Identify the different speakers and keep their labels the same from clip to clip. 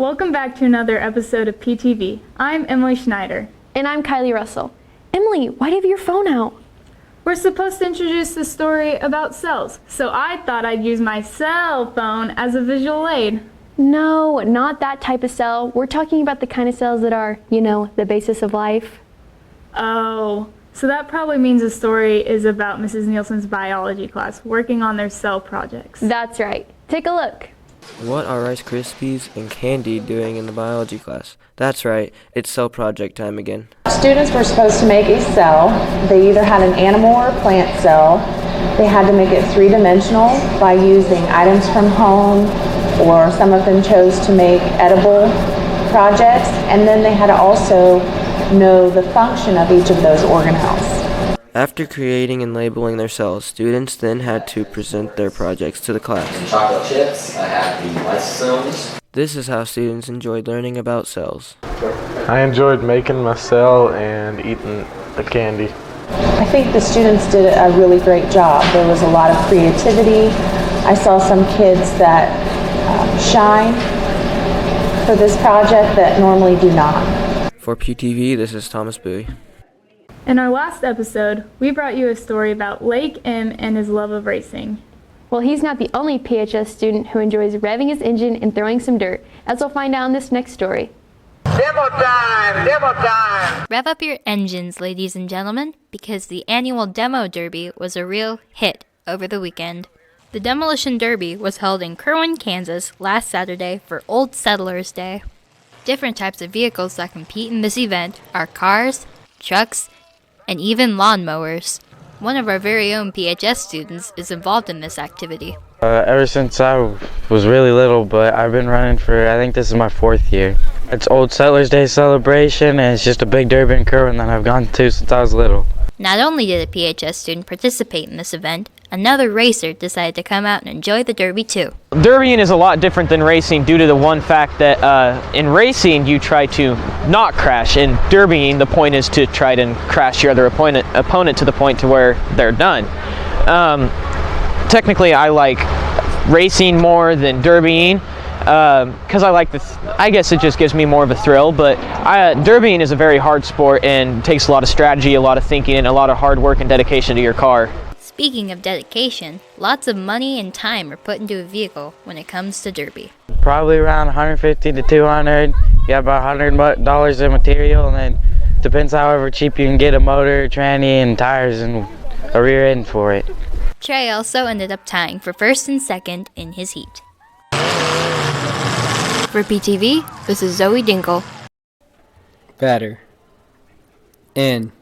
Speaker 1: Welcome back to another episode of PTV. I'm Emily Schneider.
Speaker 2: And I'm Kylie Russell. Emily, why do you have your phone out?
Speaker 1: We're supposed to introduce the story about cells, so I thought I'd use my cell phone as a visual aid.
Speaker 2: No, not that type of cell. We're talking about the kind of cells that are, the basis of life.
Speaker 1: Oh, so that probably means the story is about Mrs. Nielsen's biology class working on their cell projects.
Speaker 2: That's right. Take a look.
Speaker 3: What are Rice Krispies and candy doing in the biology class? That's right, it's cell project time again.
Speaker 4: Students were supposed to make a cell. They either had an animal or a plant cell. They had to make it three-dimensional by using items from home, or some of them chose to make edible projects, and then they had to also know the function of each of those organelles.
Speaker 3: After creating and labeling their cells, students then had to present their projects to the class.
Speaker 5: In chocolate chips, I have the lysosomes.
Speaker 3: This is how students enjoyed learning about cells.
Speaker 6: I enjoyed making my cell and eating the candy.
Speaker 4: I think the students did a really great job. There was a lot of creativity. I saw some kids that shine for this project that normally do not.
Speaker 3: For PTV, this is Thomas Bowie.
Speaker 1: In our last episode, we brought you a story about Lake M and his love of racing.
Speaker 2: Well, he's not the only PHS student who enjoys revving his engine and throwing some dirt, as we'll find out in this next story.
Speaker 7: Demo time! Demo time!
Speaker 8: Rev up your engines, ladies and gentlemen, because the annual Demo Derby was a real hit over the weekend. The Demolition Derby was held in Kerwin, Kansas last Saturday for Old Settlers Day. Different types of vehicles that compete in this event are cars, trucks, and even lawnmowers. One of our very own PHS students is involved in this activity.
Speaker 9: Ever since I was really little, but I've been running for, I think this is my 4th year. It's Old Settlers Day celebration, and it's just a big derby in Kerwin that I've gone to since I was little.
Speaker 8: Not only did a PHS student participate in this event, another racer decided to come out and enjoy the derby too.
Speaker 10: Derbying is a lot different than racing due to the one fact that in racing you try to not crash. In derbying, the point is to try to crash your other opponent to the point to where they're done. Technically, I like racing more than derbying because I like I guess it just gives me more of a thrill, but derbying is a very hard sport and takes a lot of strategy, a lot of thinking, and a lot of hard work and dedication to your car.
Speaker 8: Speaking of dedication, lots of money and time are put into a vehicle when it comes to derby.
Speaker 9: Probably around 150 to 200. You got about $100 in material, and then depends however cheap you can get a motor, tranny, and tires and a rear end for it.
Speaker 8: Trey also ended up tying for first and second in his heat. For PTV, this is Zoe Dinkle.
Speaker 11: Better. In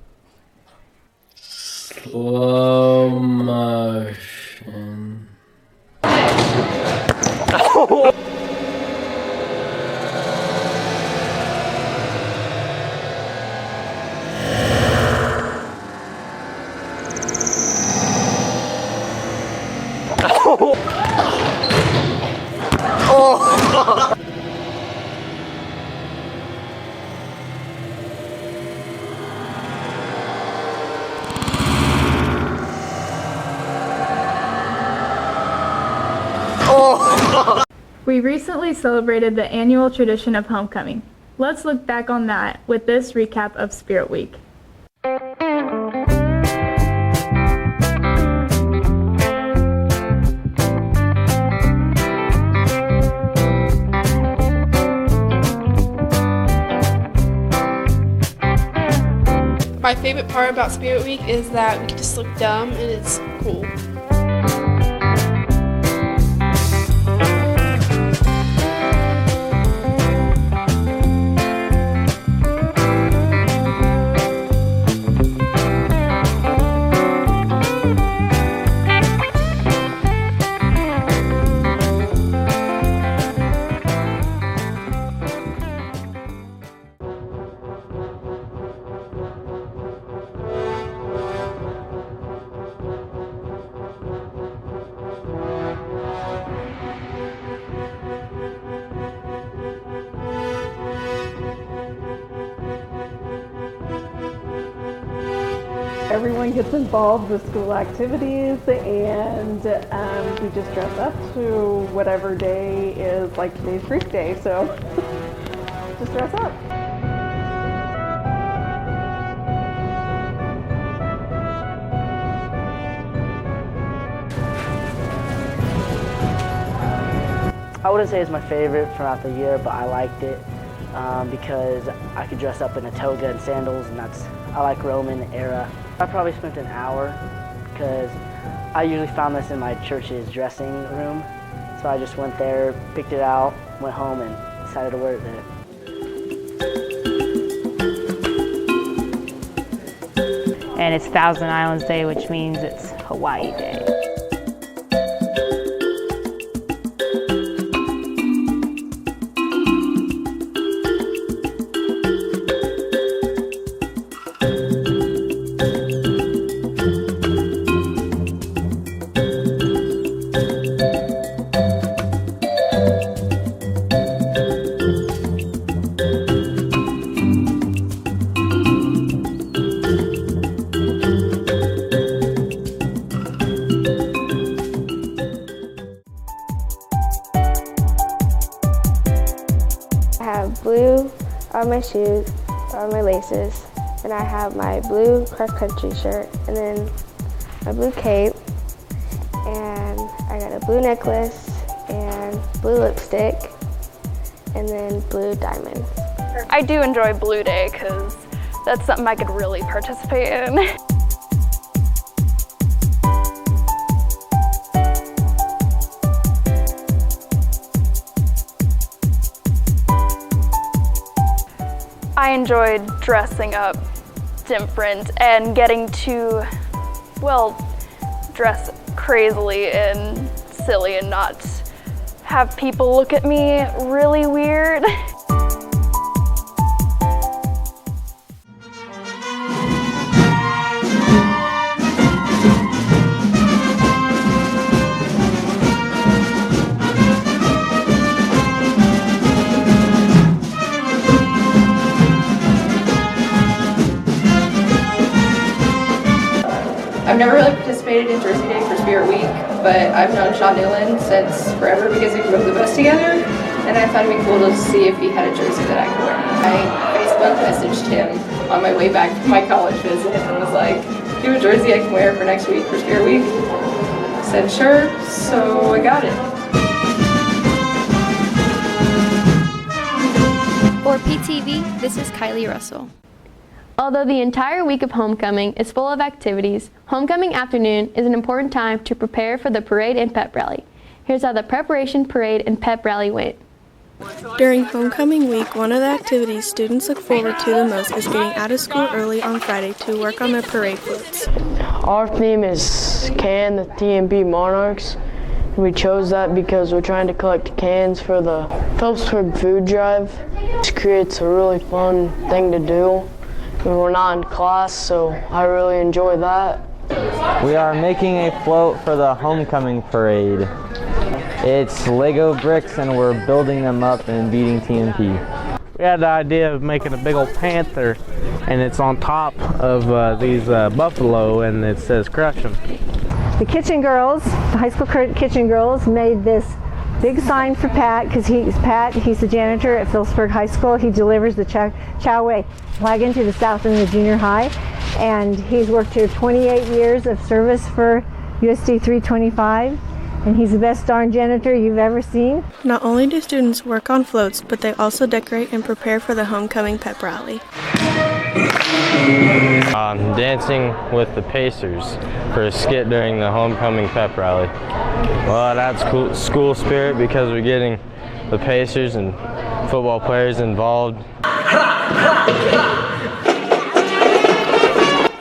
Speaker 11: slow motion.
Speaker 1: We recently celebrated the annual tradition of homecoming. Let's look back on that with this recap of Spirit Week.
Speaker 12: My favorite part about Spirit Week is that we can just look dumb and it's cool.
Speaker 13: everyone gets involved with school activities, and we just dress up to whatever day is, like today's Greek day, so just dress up.
Speaker 14: I wouldn't say it's my favorite throughout the year, but I liked it because I could dress up in a toga and sandals, and I like Roman era. I probably spent an hour because I usually found this in my church's dressing room. So I just went there, picked it out, went home, and decided to wear it there.
Speaker 15: And it's Thousand Islands Day, which means it's Hawaii Day.
Speaker 16: I have blue on my shoes, on my laces, and I have my blue cross-country shirt, and then my blue cape, and I got a blue necklace, and blue lipstick, and then blue diamonds.
Speaker 17: I do enjoy Blue Day because that's something I could really participate in. I enjoyed dressing up different and getting to, well, dress crazily and silly and not have people look at me really weird.
Speaker 18: I've never really participated in Jersey Day for Spirit Week, but I've known Sean Newland since forever because we rode the bus together, and I thought it'd be cool to see if he had a jersey that I could wear. I Facebook messaged him on my way back from my college visit and was like, do you have a jersey I can wear for next week for Spirit Week? He said sure, so I got it.
Speaker 8: For PTV, this is Kylie Russell.
Speaker 2: Although the entire week of homecoming is full of activities, homecoming afternoon is an important time to prepare for the parade and pep rally. Here's how the preparation, parade, and pep rally went.
Speaker 12: During homecoming week, one of the activities students look forward to the most is getting out of school early on Friday to work on their parade floats.
Speaker 19: Our theme is Can, the TMP Monarchs. We chose that because we're trying to collect cans for the Phillipsburg food drive. This creates a really fun thing to do. We're not in class, so I really enjoy that.
Speaker 20: We are making a float for the homecoming parade. It's Lego bricks and we're building them up and beating TMP.
Speaker 6: We had the idea of making a big old panther, and it's on top of these buffalo, and it says crush 'em.
Speaker 21: The kitchen girls, the high school kitchen girls, made this big sign for Pat, because he's the janitor at Phillipsburg High School. He delivers the chow wei wagon to the south end of the junior high, and he's worked here 28 years of service for USD 325, and he's the best darn janitor you've ever seen.
Speaker 12: Not only do students work on floats, but they also decorate and prepare for the homecoming pep rally.
Speaker 20: Dancing with the Pacers for a skit during the homecoming pep rally. Well, that's cool, school spirit because we're getting the Pacers and football players involved.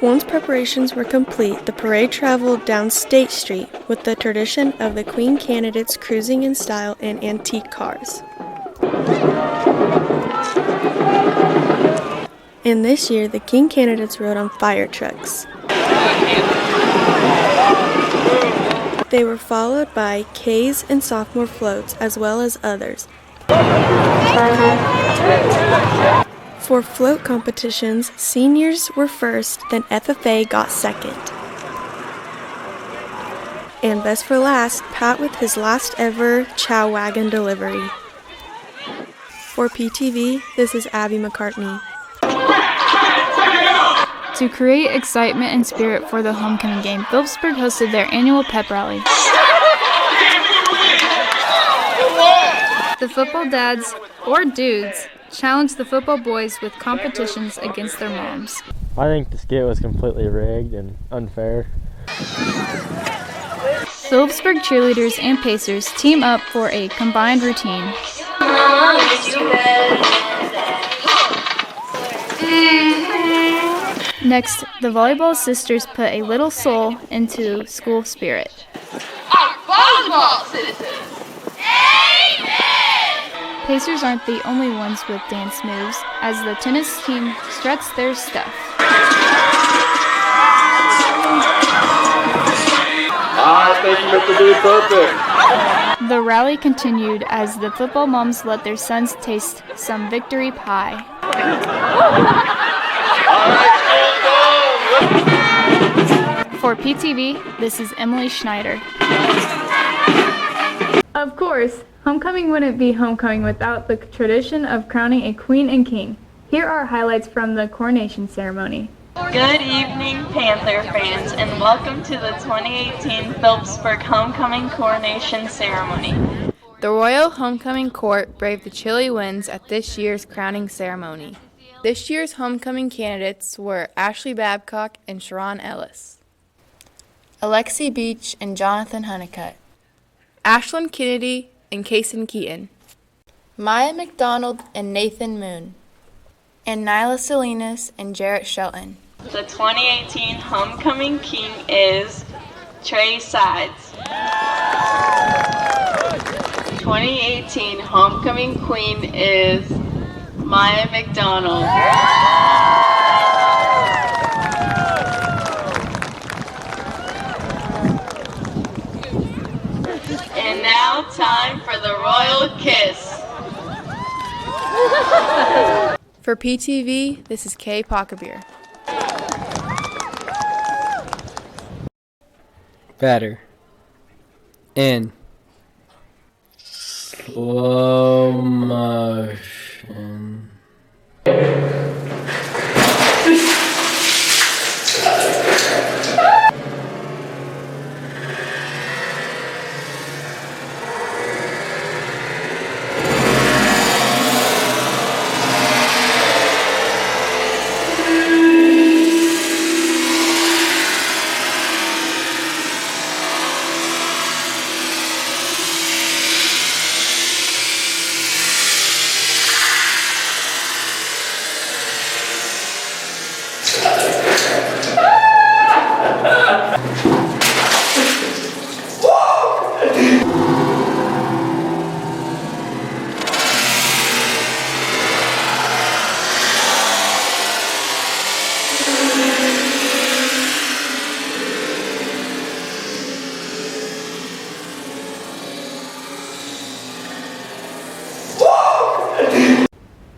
Speaker 12: Once preparations were complete, the parade traveled down State Street with the tradition of the Queen candidates cruising in style in antique cars. And this year, the King candidates rode on fire trucks. They were followed by K's and sophomore floats, as well as others. For float competitions, seniors were first, then FFA got second. And best for last, Pat with his last ever chow wagon delivery. For PTV, this is Abby McCartney.
Speaker 1: To create excitement and spirit for the homecoming game, Phillipsburg hosted their annual pep rally. The football dads, or dudes, challenged the football boys with competitions against their moms.
Speaker 20: I think the skit was completely rigged and unfair.
Speaker 1: Phillipsburg cheerleaders and pacers team up for a combined routine. Next, the volleyball sisters put a little soul into school spirit.
Speaker 5: Our volleyball citizens!
Speaker 1: Pacers aren't the only ones with dance moves, as the tennis team struts their stuff.
Speaker 5: I think Mr. B perfect.
Speaker 1: The rally continued as the football moms let their sons taste some victory pie. For PTV, this is Emily Schneider. Of course, homecoming wouldn't be homecoming without the tradition of crowning a queen and king. Here are highlights from the coronation ceremony.
Speaker 22: Good evening, Panther fans, and welcome to the 2018 Phillipsburg Homecoming Coronation Ceremony.
Speaker 23: The Royal Homecoming Court braved the chilly winds at this year's crowning ceremony. This year's homecoming candidates were Ashley Babcock and Sharon Ellis,
Speaker 2: Alexi Beach and Jonathan Honeycutt,
Speaker 23: Ashlyn Kennedy and Kason Keaton,
Speaker 2: Maya McDonald and Nathan Moon, and Nyla Salinas and Jarrett Shelton.
Speaker 22: The 2018 Homecoming King is Trey Sides. 2018 Homecoming Queen is Maya McDonald. And now time for the royal kiss.
Speaker 23: For PTV, this is Kay Pockabeer.
Speaker 11: Better. In slow motion.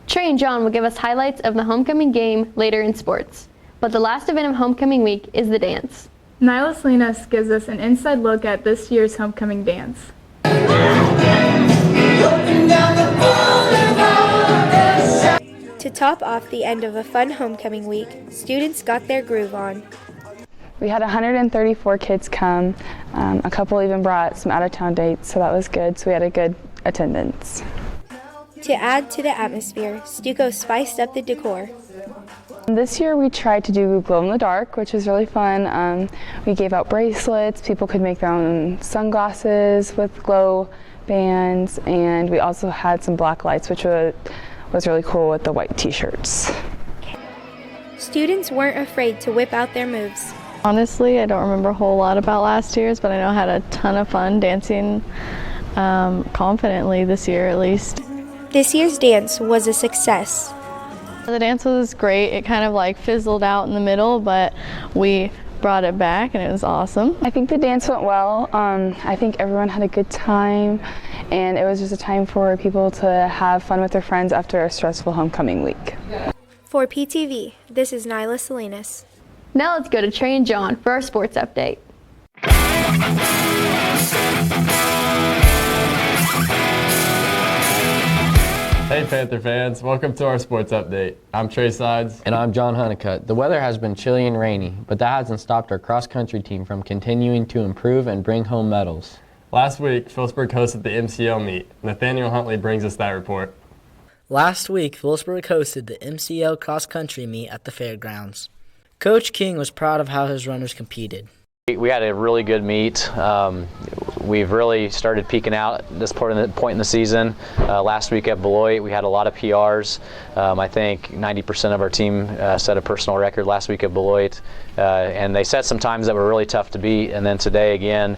Speaker 2: Trey and John will give us highlights of the homecoming game later in sports. But the last event of homecoming week is the dance.
Speaker 1: Nyla Salinas gives us an inside look at this year's homecoming dance.
Speaker 16: To top off the end of a fun homecoming week, students got their groove on.
Speaker 24: We had 134 kids come. A couple even brought some out-of-town dates, so that was good. So we had a good attendance.
Speaker 16: To add to the atmosphere, Stuco spiced up the decor.
Speaker 24: This year we tried to do glow in the dark, which was really fun. We gave out bracelets, people could make their own sunglasses with glow bands, and we also had some black lights, which was really cool with the white t-shirts.
Speaker 16: Students weren't afraid to whip out their moves.
Speaker 25: Honestly, I don't remember a whole lot about last year's, but I know I had a ton of fun dancing confidently this year at least.
Speaker 16: This year's dance was a success.
Speaker 25: The dance was great. It kind of like fizzled out in the middle, but we brought it back and it was awesome.
Speaker 24: I think the dance went well. I think everyone had a good time, and it was just a time for people to have fun with their friends after a stressful homecoming week.
Speaker 3: For PTV, this is Nyla Salinas.
Speaker 2: Now let's go to Trey and John for our sports update.
Speaker 4: Hey Panther fans, welcome to our sports update. I'm Trey Sides.
Speaker 7: And I'm John Honeycutt. The weather has been chilly and rainy, but that hasn't stopped our cross-country team from continuing to improve and bring home medals.
Speaker 4: Last week, Phillipsburg hosted the MCL meet. Nathaniel Huntley brings us that report.
Speaker 9: Last week, Phillipsburg hosted the MCL cross-country meet at the fairgrounds. Coach King was proud of how his runners competed.
Speaker 10: We had a really good meet. We've really started peaking out at this point in the season. Last week at Beloit, we had a lot of PRs. I think 90% of our team set a personal record last week at Beloit. And they set some times that were really tough to beat. And then today again,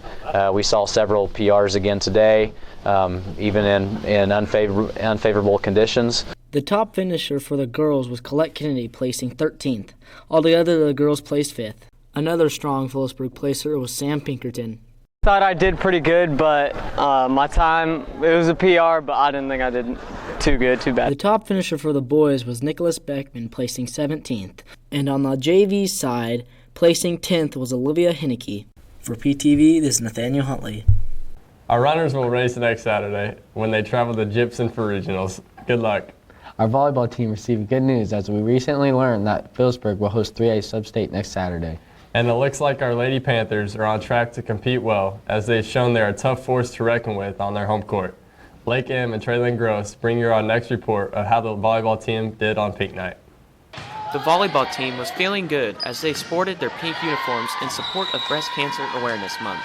Speaker 10: we saw several PRs again today, even in unfavorable conditions.
Speaker 9: The top finisher for the girls was Colette Kennedy, placing 13th. Altogether, the girls placed 5th. Another strong Phillipsburg placer was Sam Pinkerton.
Speaker 26: Thought I did pretty good, but my time, it was a PR, but I didn't think I did too bad.
Speaker 9: The top finisher for the boys was Nicholas Beckman, placing 17th. And on the JV side, placing 10th was Olivia Hinnicky. For PTV, this is Nathaniel Huntley.
Speaker 4: Our runners will race next Saturday when they travel to Gibson for regionals. Good luck.
Speaker 7: Our volleyball team received good news as we recently learned that Phillipsburg will host 3A Sub-State next Saturday.
Speaker 4: And it looks like our Lady Panthers are on track to compete well, as they've shown they're a tough force to reckon with on their home court. Lake M and Traylon Gross bring you our next report of how the volleyball team did on pink night.
Speaker 27: The volleyball team was feeling good as they sported their pink uniforms in support of Breast Cancer Awareness Month.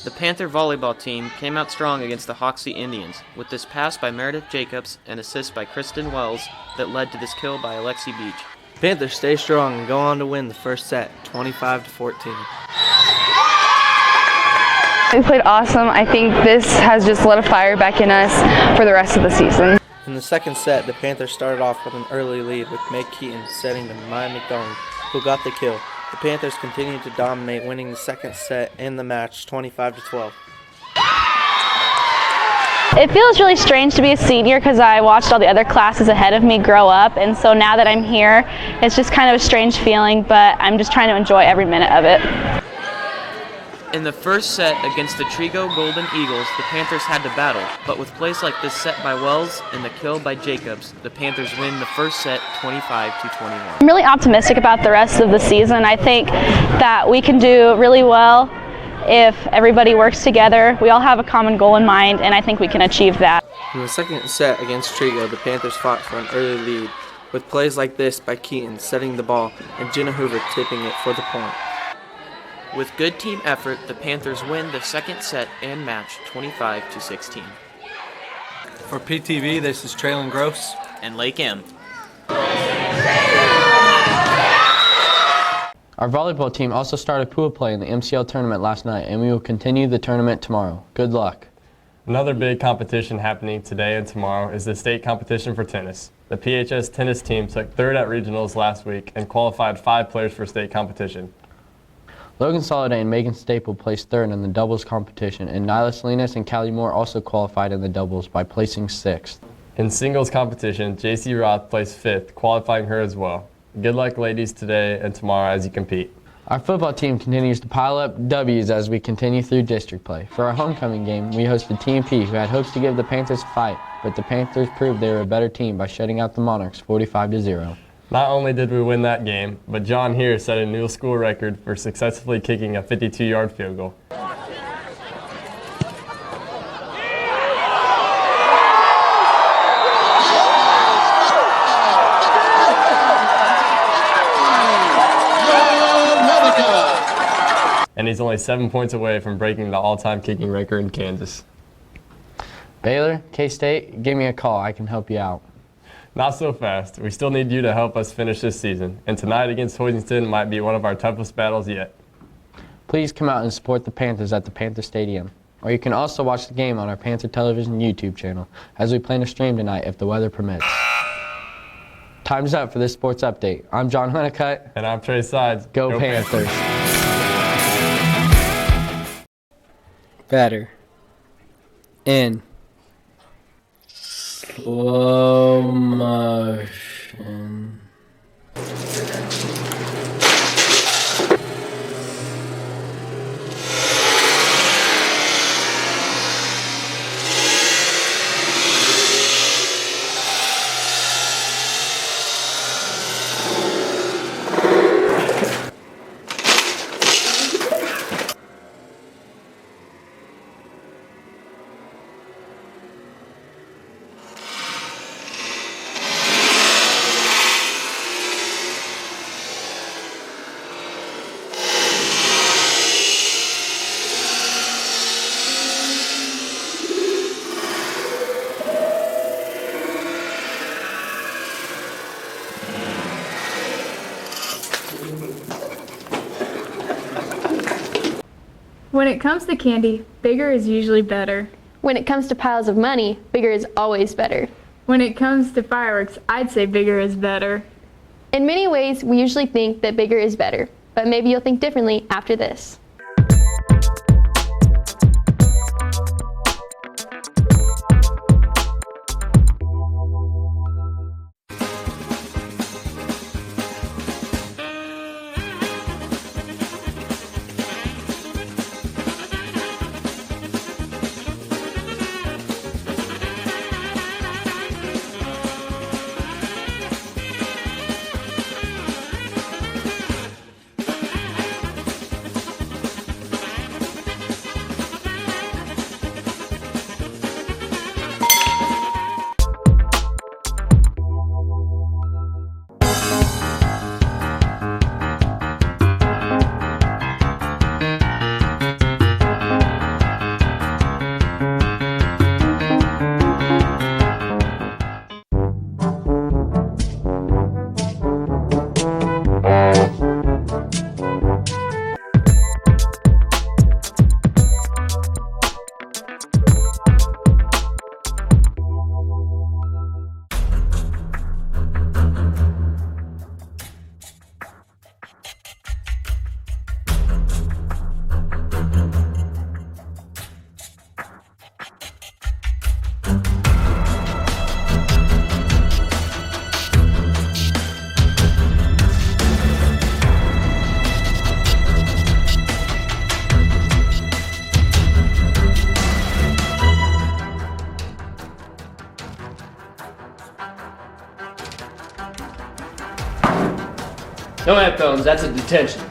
Speaker 27: The Panther volleyball team came out strong against the Hoxie Indians, with this pass by Meredith Jacobs and assist by Kristen Wells that led to this kill by Alexi Beach.
Speaker 28: Panthers stay strong and go on to win the first set, 25-14.
Speaker 24: We played awesome. I think this has just lit a fire back in us for the rest of the season.
Speaker 28: In the second set, the Panthers started off with an early lead with Meg Keaton setting to Maya McDonald, who got the kill. The Panthers continued to dominate, winning the second set and the match 25-12.
Speaker 2: It feels really strange to be a senior because I watched all the other classes ahead of me grow up, and so now that I'm here, it's just kind of a strange feeling, but I'm just trying to enjoy every minute of it.
Speaker 27: In the first set against the Trigo Golden Eagles, the Panthers had to battle, but with plays like this set by Wells and the kill by Jacobs, the Panthers win the first set 25-21.
Speaker 2: I'm really optimistic about the rest of the season. I think that we can do really well if everybody works together. We all have a common goal in mind, and I think we can achieve that.
Speaker 28: In the second set against Trigo, the Panthers fought for an early lead, with plays like this by Keaton setting the ball and Jenna Hoover tipping it for the point.
Speaker 27: With good team effort, the Panthers win the second set and match 25-16.
Speaker 28: For PTV, this is Traylon Gross
Speaker 27: and Lake M.
Speaker 7: Our volleyball team also started pool play in the MCL tournament last night, and we will continue the tournament tomorrow. Good luck.
Speaker 4: Another big competition happening today and tomorrow is the state competition for tennis. The PHS tennis team took third at regionals last week and qualified 5 players for state competition.
Speaker 7: Logan Soliday and Megan Staple placed third in the doubles competition, and Nyla Salinas and Callie Moore also qualified in the doubles by placing 6th.
Speaker 4: In singles competition, JC Roth placed 5th, qualifying her as well. Good luck, ladies, today and tomorrow as you compete.
Speaker 7: Our football team continues to pile up W's as we continue through district play. For our homecoming game, we hosted TMP, who had hopes to give the Panthers a fight, but the Panthers proved they were a better team by shutting out the Monarchs 45-0.
Speaker 4: Not only did we win that game, but John here set a new school record for successfully kicking a 52-yard field goal. And he's only 7 points away from breaking the all-time kicking record in Kansas.
Speaker 7: Baylor, K-State, give me a call. I can help you out.
Speaker 4: Not so fast. We still need you to help us finish this season. And tonight against Hoisington might be one of our toughest battles yet.
Speaker 7: Please come out and support the Panthers at the Panther Stadium. Or you can also watch the game on our Panther Television YouTube channel, as we plan to stream tonight if the weather permits. Time's up for this sports update. I'm John Honeycutt.
Speaker 4: And I'm Trey Sides.
Speaker 7: Go Panthers.
Speaker 11: Better. In slow motion.
Speaker 1: When it comes to candy, bigger is usually better.
Speaker 2: When it comes to piles of money, bigger is always better.
Speaker 1: When it comes to fireworks, I'd say bigger is better.
Speaker 2: In many ways, we usually think that bigger is better, but maybe you'll think differently after this.
Speaker 11: No headphones, that's a detention.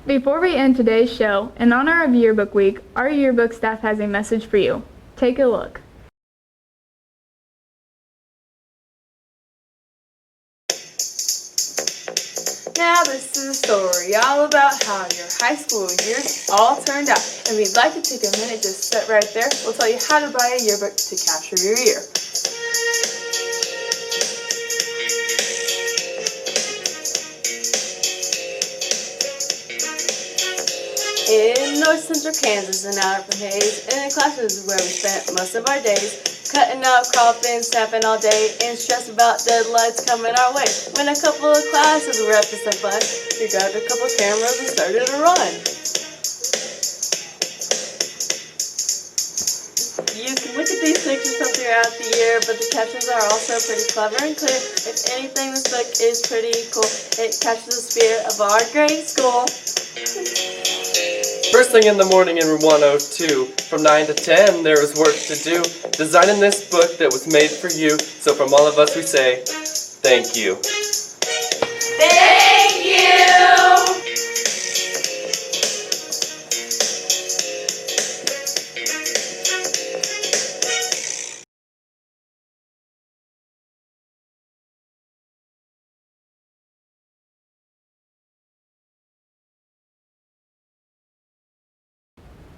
Speaker 1: Before we end today's show, in honor of Yearbook Week, our yearbook staff has a message for you. Take a look.
Speaker 22: Now this is a story all about how your high school years all turned out. And we'd like to take a minute, just sit right there. We'll tell you how to buy a yearbook to capture your year. In North Central Kansas and out from Hayes, in the classrooms is where we spent most of our days, cutting out, cropping, snapping all day, and stressed about deadlines coming our way. When a couple of classes were up to some fun, we grabbed a couple cameras and started to run. You can look at these pictures from throughout the year, but the captions are also pretty clever and clear. If anything, this book is pretty cool. It captures the spirit of our great school.
Speaker 6: First thing in the morning in room 102, from 9 to 10 there was work to do, designing this book that was made for you. So from all of us we say, thank you.
Speaker 22: Thank you!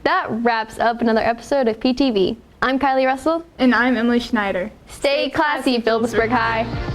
Speaker 2: That wraps up another episode of PTV. I'm Kylie Russell.
Speaker 1: And I'm Emily Schneider.
Speaker 2: Stay classy, Phillipsburg High.